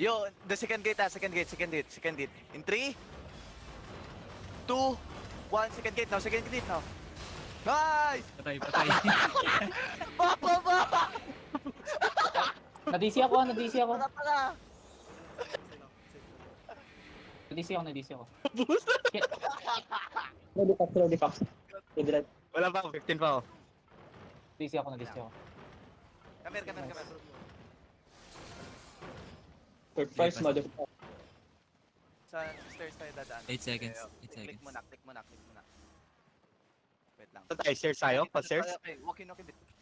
Yo, the second gate second gate. In 3, 2, 1, second gate now. Nice! Patay. Baba! Na-DC ako. Tara! Na-DC ako. Boost! Ready Fox. Wala pa ako, 15 pa ako. Na-DC ako. Come here. Surprise, motherfucker. Sa stairs tayo dadaan. 8 seconds. Okay, 8 click seconds. muna. Wait lang. Saan tayo? Stairs tayo? Pa-stairs? Okay,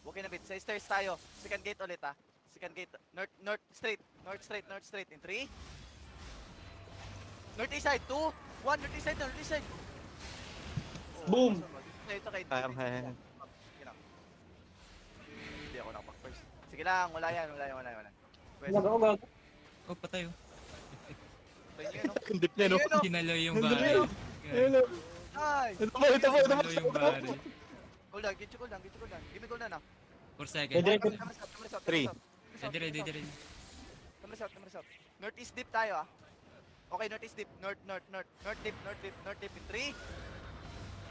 walking a bit. Sa stairs tayo. Second gate ulit Second gate. North straight. In 3. Northeast side. 2, 1. Northeast side. Boom! Ito kay Kaya. Hindi ako nakapag-first. Sige lang, wala yan. Pwede. Gago. Oh, patay oh. Ito yun, no? Kundip niya, no? Ayun, no? Kinalo yung Ayun, baril. Nice! Ito mo. Kinalo yung baril. Hold on, get you cool down. Give me cool down now. 4 seconds. Ready. Three. Ready. Camera south. Northeast deep tayo Okay, northeast deep. North deep. In 3,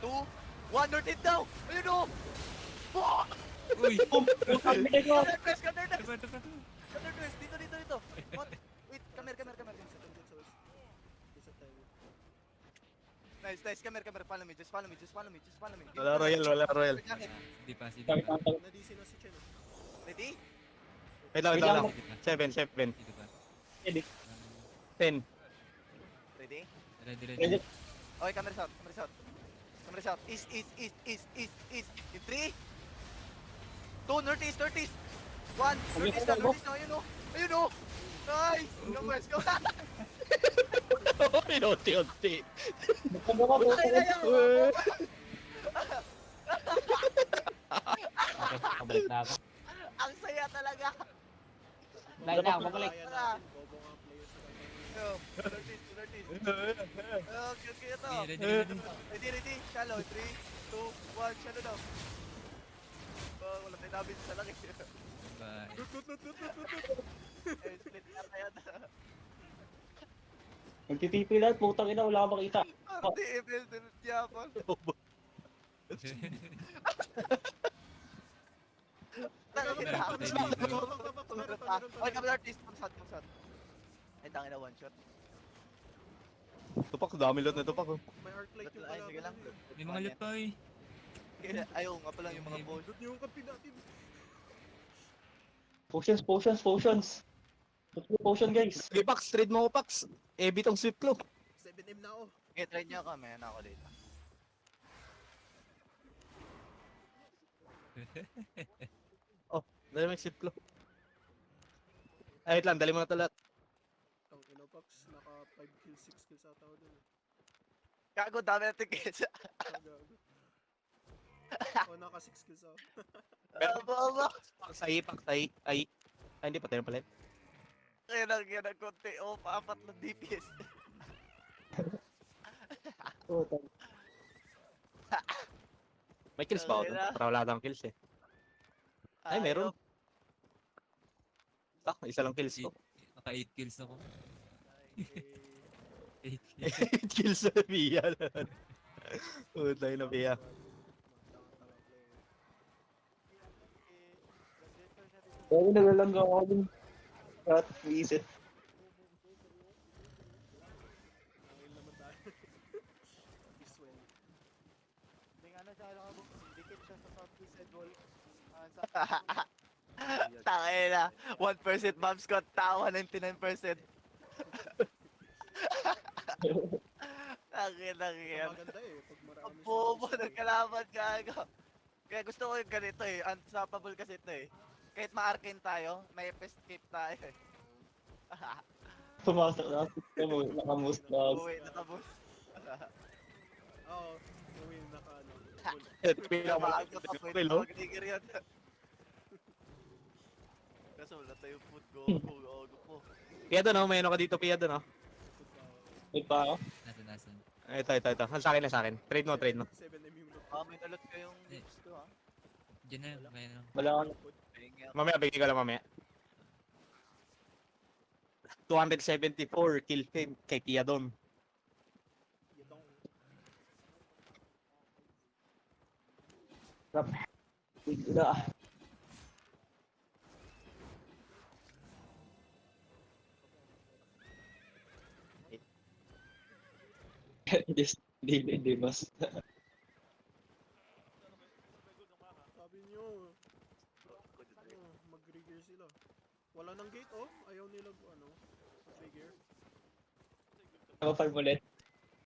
2, 1, north deep daw! Ayun o! Fuck! Uy! Counter press! Diba? Dito! What? Wait, come here. Nice. Come here. Follow me. Just follow me. Wala royal. Jacket. Hindi pa. Ready? Wait lang. 7. Ready. 10. Ready? Ready. Okay, camera south. East. In 3, 2, northeast. 1, northeast na. Ayun o! Nice! Go west, go! Pinoti-unti. Ay, Kabalik na ako. ang saya talaga! Lain na ako, babalik. Northeast. Okay, ito. Ready. Shallow. 3, 2, 1, shallow daw. Wala tayo namin sa laki. Bye. Split na kaya na. Nagtitipi lahat, putang ina, wala akong makita. TFL din Japan. Okay, kami artist. Pag-shot. Ay, tangin na one shot. Tupak, dami lot na tupak. May arc light yung Ay, sige lang. May mga loot pa eh. Ayaw nga pala yung mga boss. Doon yung kampi natin. Potions. Potion, guys. Sige, Pax, trade mo ko, Pax. Bitong sweep claw. 7M na ako. Okay, try nyo ako. May ako dito. Dali mo yung sweep claw. Ay, wait lang, dali mo na ito lahat. Ang Inopax, naka 5 kills, 6 kills ata ako dun. Kago, dami natin kids. Gago. Naka 6 kills ako. Aba. Pax, ay, hindi pa tayo pala. Kaya ng konti. Paapat na DPS. May kills ba ako doon? Para wala kang kills eh. Ay, meron. Isa lang kills ko. Naka 8 kills ako. 8 kills. 8 kills na Pia. Utay na Pia. Pero nagalang ako din. At visit. Nangil naman tayo. This way. Dikit siya sa southeast side wall. Tangay na. 1% bomb squad. Tawa 99%. Tangin. Maganda eh, pag marami Ang bobo ng kalaban gago. Kaya gusto ko yung ganito eh. Unstoppable kasi ito eh. Kahit ma-arcane tayo, may escape tayo eh. Pumasok na. Nakamus na. Uwi, natabos. Oo, uwi naka ano. Maaga pa pwede Hello? mag-trigger yan. Kaso wala tayong food. Go po. Pia doon, may ano ka dito, Pia doon. Wait pa ako. Nasan. Ito. Sa akin. Trade mo. 7M yung loot. May nalot kayong gusto ha. Diyan na, may ano. Wala ako. Mamaya, bigay ko lang mamaya. 274 kill fame kay Piadon. Yadong. Tigla. Hindi mas. Sabi nyo, mag-trigger sila. Wala nang gate, oh. Ayaw nila, ano, trigger. Ako farm ulit.